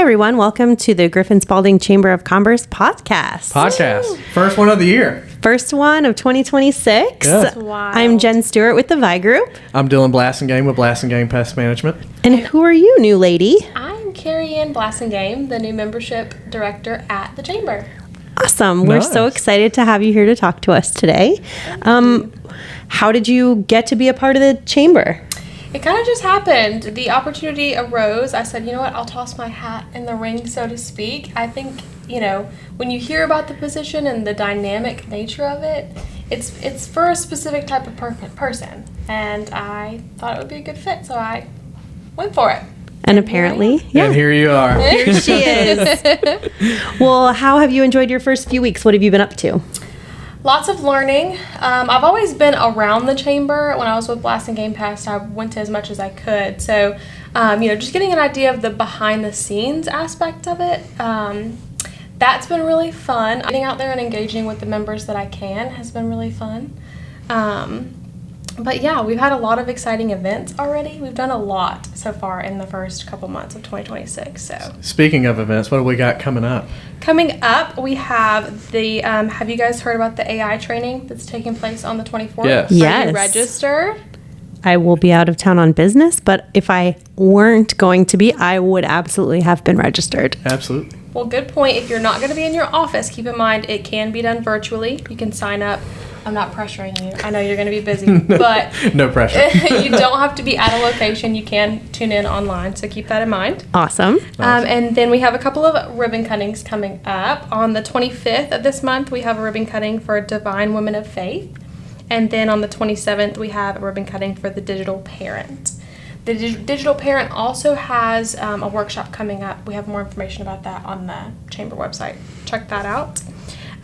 everyone. Welcome to the Griffin Spalding Chamber of Commerce podcast. First one of the year. First one of 2026. Good. I'm Jen Stewart with the Vi Group. I'm Dylan Blasingame with Blasingame Pest Management. And who are you, new lady? I'm Carrie Ann, Blasingame, the new membership director at the Chamber. Awesome. We're so excited to have you here to talk to us today. How did you get to be a part of the Chamber? It kind of just happened. The opportunity arose. I said, you know what, I'll toss my hat in the ring, so to speak. I think, when you hear about the position and the dynamic nature of it, it's for a specific type of person. And I thought it would be a good fit, so I went for it. And apparently, And here you are. Here she is. Well, how have you enjoyed your first few weeks? What have you been up to? Lots of learning. I've always been around the Chamber. When I was with Blasingame Pest, I went to as much as I could. So, just getting an idea of the behind-the-scenes aspect of it, that's been really fun. Getting out there and engaging with the members that I can has been really fun. But yeah, we've had a lot of exciting events already. We've done a lot so far in the first couple months of 2026. So, speaking of events, what do we got coming up? Coming up, we have the, have you guys heard about the AI training that's taking place on the 24th? Yes. Yes. Are you registered? I will be out of town on business, but if I weren't going to be, I would absolutely have been registered. Absolutely. Well, good point. If you're not going to be in your office, keep in mind it can be done virtually. You can sign up. I'm not pressuring you. I know you're going to be busy, but no pressure. You don't have to be at a location. You can tune in online, so keep that in mind. Awesome. Nice. And then we have a couple of ribbon cuttings coming up. On the 25th of this month, we have a ribbon cutting for Divine Women of Faith. And then on the 27th, we have a ribbon cutting for the Digital Parent. The Digital Parent also has a workshop coming up. We have more information about that on the Chamber website. Check that out.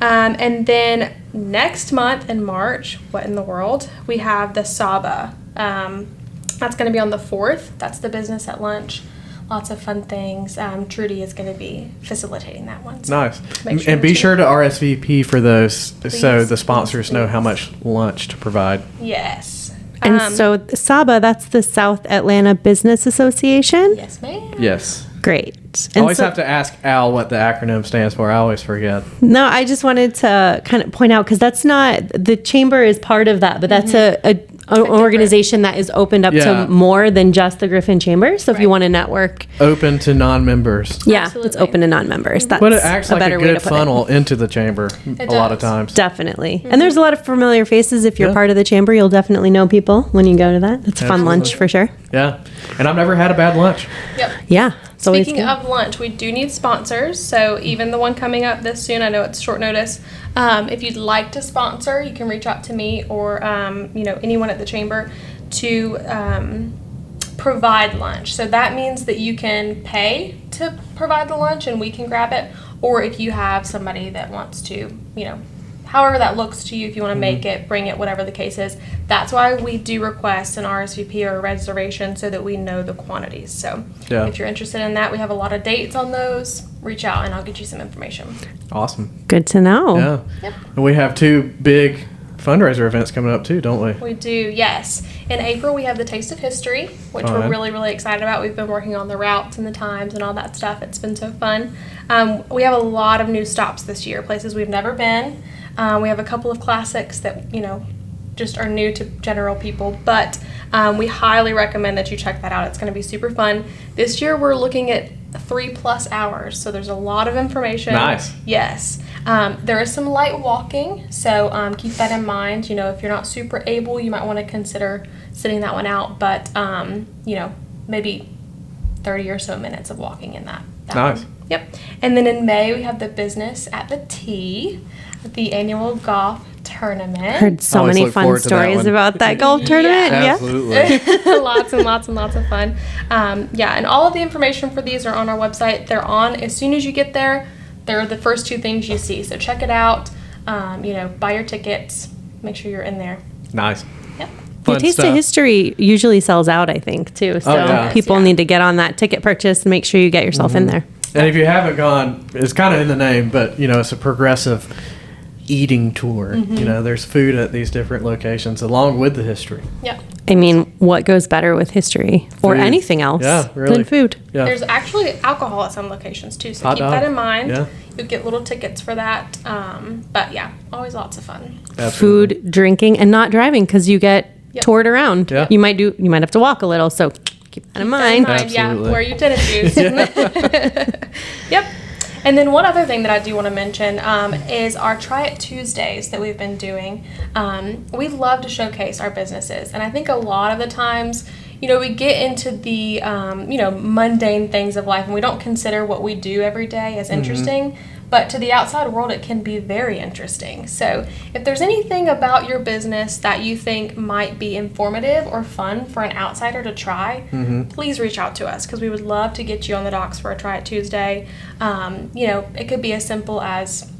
And then next month in March, what in the world? We have the SABA. That's going to be on the 4th. That's the business at lunch. Lots of fun things. Trudy is going to be facilitating that one. So Nice. And be sure to RSVP for those so the sponsors know how much lunch to provide. Yes. And so SABA, that's the South Atlanta Business Association? Yes, ma'am. Yes. Great. I always have to ask Al what the acronym stands for. I always forget. No, I just wanted to kind of point out, because that's not, the Chamber is part of that, but that's an organization that is opened up to more than just the Griffin Chamber. So if you want to network. Open to non-members. Yeah, Absolutely. It's open to non-members. That's But it acts like a good way to funnel into the Chamber a lot of times. Definitely. And there's a lot of familiar faces. If you're part of the Chamber, you'll definitely know people when you go to that. It's a fun lunch for sure. Yeah. And I've never had a bad lunch. Yep. Yeah. Speaking of lunch, we do need sponsors. So even the one coming up this soon, I know it's short notice. If you'd like to sponsor, you can reach out to me or anyone at the Chamber to provide lunch. So that means that you can pay to provide the lunch and we can grab it. Or if you have somebody that wants to, however that looks to you, if you want to make it, bring it, whatever the case is. That's why we do request an RSVP or a reservation so that we know the quantities. So if you're interested in that, we have a lot of dates on those. Reach out and I'll get you some information. Awesome. Good to know. Yeah. Yep. And we have 2 big fundraiser events coming up too, don't we? We do, yes. In April, we have the Taste of History, which we're really, really excited about. We've been working on the routes and the times and all that stuff. It's been so fun. We have a lot of new stops this year, places we've never been. We have a couple of classics that, just are new to general people, but we highly recommend that you check that out. It's going to be super fun. This year, we're looking at 3+ hours, so there's a lot of information. Nice. Yes. There is some light walking, so keep that in mind. If you're not super able, you might want to consider sitting that one out, but, maybe 30 or so minutes of walking in that Nice. one. Yep. And then in May, we have the Business at the Tee, the annual golf tournament. Heard so many fun stories about that golf tournament. Absolutely. Lots and lots and lots of fun. And all of the information for these are on our website. They're on as soon as you get there. They're the first 2 things you see. So check it out. Buy your tickets. Make sure you're in there. Nice. Yep. The Taste of History usually sells out, I think, too. So people need to get on that ticket purchase and make sure you get yourself in there. And if you haven't gone, it's kind of in the name, but, it's a progressive eating tour. There's food at these different locations along with the history. Yep. I mean, what goes better with history or Food. anything else really. than food? Yeah. There's actually alcohol at some locations too, so Hot keep dog. that in mind. Yeah. You'll get little tickets for that. But yeah, always lots of fun. Absolutely. Food, drinking, and not driving because you get toured around. Yeah. You might have to walk a little, so keep that in mind. Yeah, Absolutely. wear your tennis shoes. Yep. And then one other thing that I do want to mention is our Try It Tuesdays that we've been doing. We love to showcase our businesses, and I think a lot of the times, we get into the mundane things of life, and we don't consider what we do every day as interesting. But to the outside world, it can be very interesting. So if there's anything about your business that you think might be informative or fun for an outsider to try, please reach out to us because we would love to get you on the docks for a Try It Tuesday. It could be as simple as,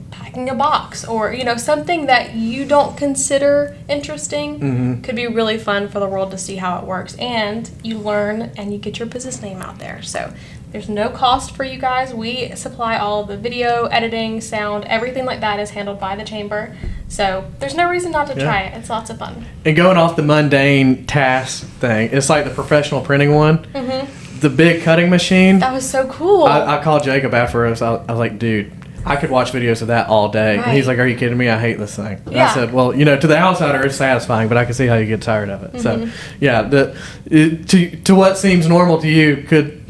packing a box or, something that you don't consider interesting could be really fun for the world to see how it works. And you learn and you get your business name out there. So there's no cost for you guys. We supply all of the video, editing, sound, everything like that is handled by the chamber. So there's no reason not to try it. It's lots of fun. And going off the mundane task thing, it's like the professional printing one. The big cutting machine. That was so cool. I called Jacob afterwards. I was like, dude, I could watch videos of that all day. And he's like, are you kidding me? I hate this thing. And I said, well, to the outsider, it's satisfying, but I can see how you get tired of it. So, yeah, to what seems normal to you could,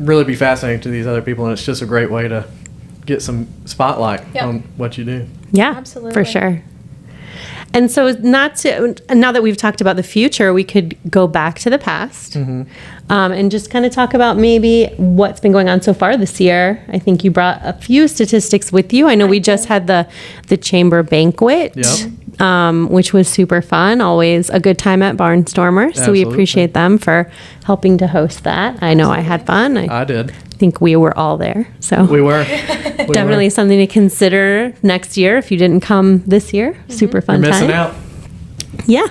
really be fascinating to these other people. And it's just a great way to get some spotlight on what you do. Yeah, absolutely. For sure. And so now that we've talked about the future, we could go back to the past and just kind of talk about maybe what's been going on so far this year. I think you brought a few statistics with you. I know we just had the chamber banquet, which was super fun. Always a good time at Barnstormer. So we appreciate them for helping to host that. I know I had fun. I did. I think we were all there. So We were. definitely something to consider next year if you didn't come this year. Super fun You're missing time. out. Yeah.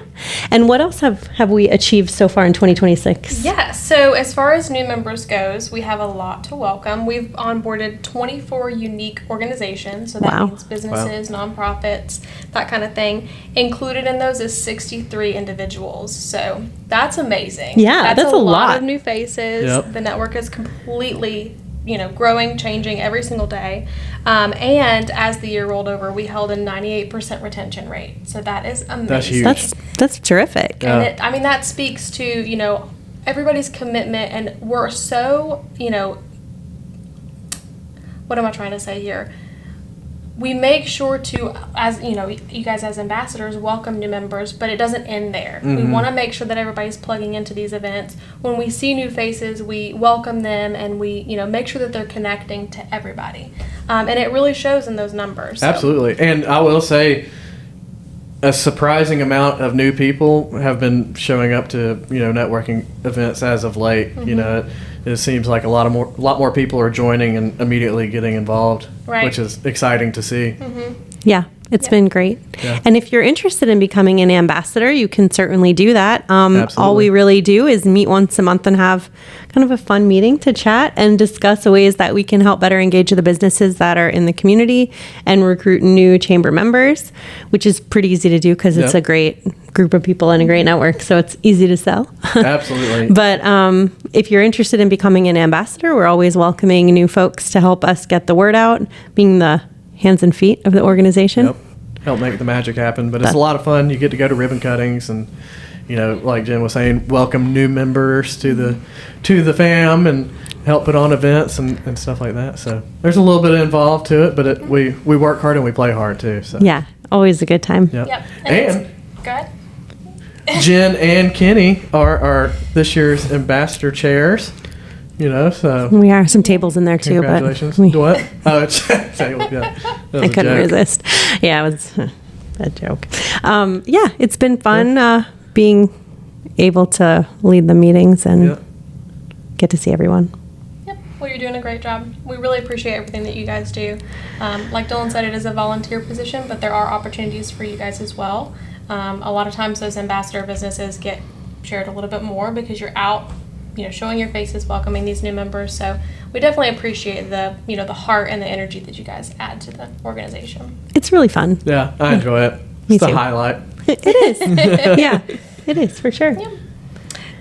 And what else have we achieved so far in 2026? Yeah, so as far as new members goes, we have a lot to welcome. We've onboarded 24 unique organizations, so that means businesses, nonprofits, that kind of thing. Included in those is 63 individuals, so that's amazing. Yeah, that's a lot of new faces. Yep. The network is completely growing, changing every single day. And as the year rolled over, we held a 98% retention rate. So that is amazing. That's huge. That's terrific. And that speaks to, everybody's commitment. And we're so, what am I trying to say here? We make sure to, as you guys as ambassadors, welcome new members, but it doesn't end there. We want to make sure that everybody's plugging into these events. When we see new faces, we welcome them and we, make sure that they're connecting to everybody. And it really shows in those numbers. So. Absolutely. And I will say a surprising amount of new people have been showing up to, networking events as of late. It seems like a lot more people are joining and immediately getting involved, which is exciting to see. Yeah, it's been great. Yeah. And if you're interested in becoming an ambassador, you can certainly do that. Absolutely. All we really do is meet once a month and have kind of a fun meeting to chat and discuss the ways that we can help better engage the businesses that are in the community and recruit new chamber members, which is pretty easy to do because it's a great group of people and a great network, so it's easy to sell. Absolutely. But if you're interested in becoming an ambassador, we're always welcoming new folks to help us get the word out, being the hands and feet of the organization. Yep. Help make the magic happen. But it's a lot of fun. You get to go to ribbon cuttings and, like Jen was saying, welcome new members to the fam and help put on events and stuff like that. So there's a little bit involved to it, but we work hard and we play hard too. So Yeah, always a good time. Yep. And go ahead. Jen and Kenny are this year's ambassador chairs. So We are some tables in there too, congratulations. but What? Oh, it's yeah. I couldn't resist. Yeah, it was a joke. It's been fun being able to lead the meetings and get to see everyone. Yep. Well, you're doing a great job. We really appreciate everything that you guys do. Like Dylan said, it is a volunteer position, but there are opportunities for you guys as well. A lot of times those ambassador businesses get shared a little bit more because you're out, showing your faces, welcoming these new members. So we definitely appreciate the heart and the energy that you guys add to the organization. It's really fun. Yeah, I enjoy it. Me It's the too. highlight. It is. Yeah. It is, for sure. Yeah.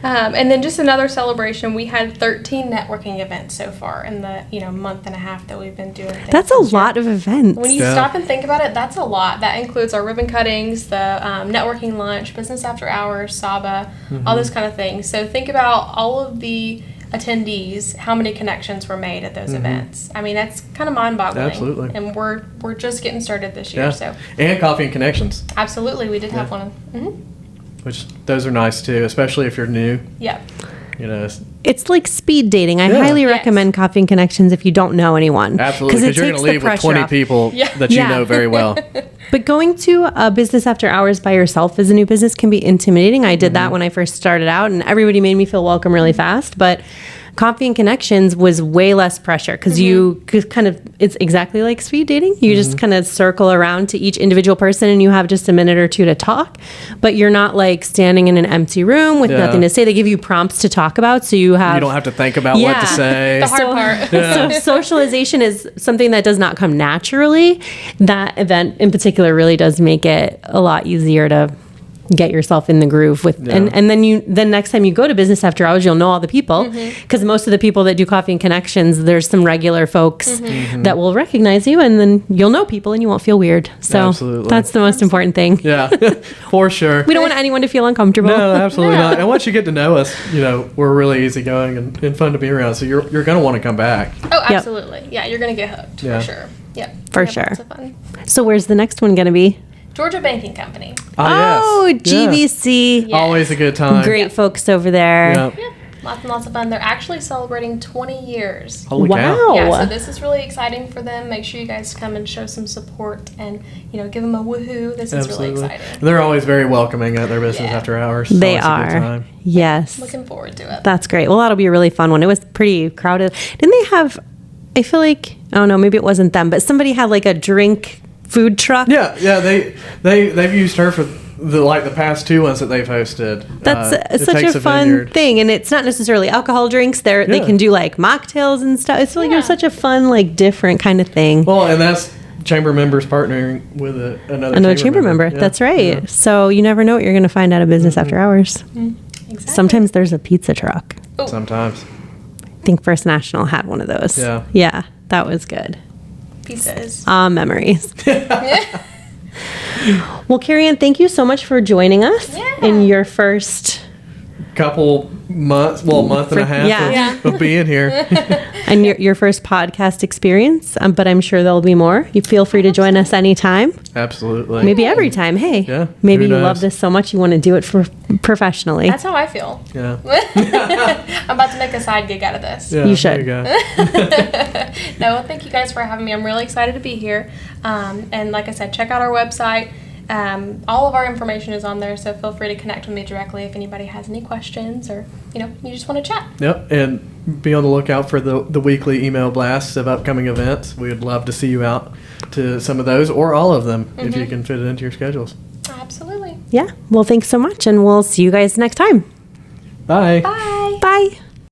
And then just another celebration. We had 13 networking events so far in the month and a half that we've been doing things. That's a lot of events. When you stop and think about it, that's a lot. That includes our ribbon cuttings, the networking lunch, business after hours, Saba, all those kind of things. So think about all of the attendees, how many connections were made at those events. I mean, that's kind of mind-boggling. Absolutely. And we're just getting started this year. Yeah. So And Coffee and Connections. absolutely, we did have one. Which those are nice too, especially if you're new. Yep. It's like speed dating. I highly recommend Coffee and Connections if you don't know anyone. Absolutely, because you're going to leave with 20 people that you know very well. But going to a business after hours by yourself as a new business can be intimidating. I did that when I first started out, and everybody made me feel welcome really fast. But Coffee and Connections was way less pressure because you kind of, it's exactly like speed dating. You just kind of circle around to each individual person and you have just a minute or two to talk, but you're not like standing in an empty room with nothing to say. They give you prompts to talk about, so you don't have to think about what to say. The hard part. So socialization is something that does not come naturally. That event in particular really does make it a lot easier to get yourself in the groove with, and then next time you go to business after hours, you'll know all the people, because most of the people that do Coffee and Connections, there's some regular folks that will recognize you, and then you'll know people and you won't feel weird. So that's the most important thing. Yeah, for sure. We don't want anyone to feel uncomfortable. No, absolutely not. And once you get to know us, we're really easygoing and fun to be around. So you're going to want to come back. Oh, absolutely. Yeah, you're going to get hooked for sure. Yep. For sure. Lots of fun. So where's the next one going to be? Georgia Banking Company. Oh, GBC. Yeah. Always a good time. Great folks over there. Yep. Yeah, lots and lots of fun. They're actually celebrating 20 years. Holy Wow. cow. Yeah, so this is really exciting for them. Make sure you guys come and show some support and, give them a woohoo. This is really exciting. They're always very welcoming at their business after hours. They Always a good are. time. Yes. Looking forward to it. That's great. Well, that'll be a really fun one. It was pretty crowded. Didn't they have, I feel like, oh no, maybe it wasn't them, but somebody had like a drink food truck. Yeah, they've used her for the past two ones that they've hosted. That's such a fun thing, and it's not necessarily alcohol drinks. They can do like mocktails and stuff. It's like it's such a fun, like different kind of thing. Well, and that's chamber members partnering with another chamber member. Yeah. That's right. Yeah. So you never know what you're going to find out of business after hours. Exactly. Sometimes there's a pizza truck. Ooh. Sometimes. I think First National had one of those. Yeah, that was good. Pieces. Memories. Well, Carrie Ann, thank you so much for joining us in your first couple months, month and a half of being here. And your first podcast experience, but I'm sure there'll be more. You feel free to join us anytime. Absolutely. Maybe every time. Hey, maybe you love this so much you want to do it professionally. That's how I feel. Yeah. I'm about to make a side gig out of this. Yeah, you should. There you go. No, well, thank you guys for having me. I'm really excited to be here. And like I said, check out our website. All of our information is on there, so feel free to connect with me directly if anybody has any questions or, you just want to chat. Yep, and be on the lookout for the weekly email blasts of upcoming events. We would love to see you out to some of those or all of them if you can fit it into your schedules. Absolutely. Yeah. Well, thanks so much, and we'll see you guys next time. Bye. Bye. Bye.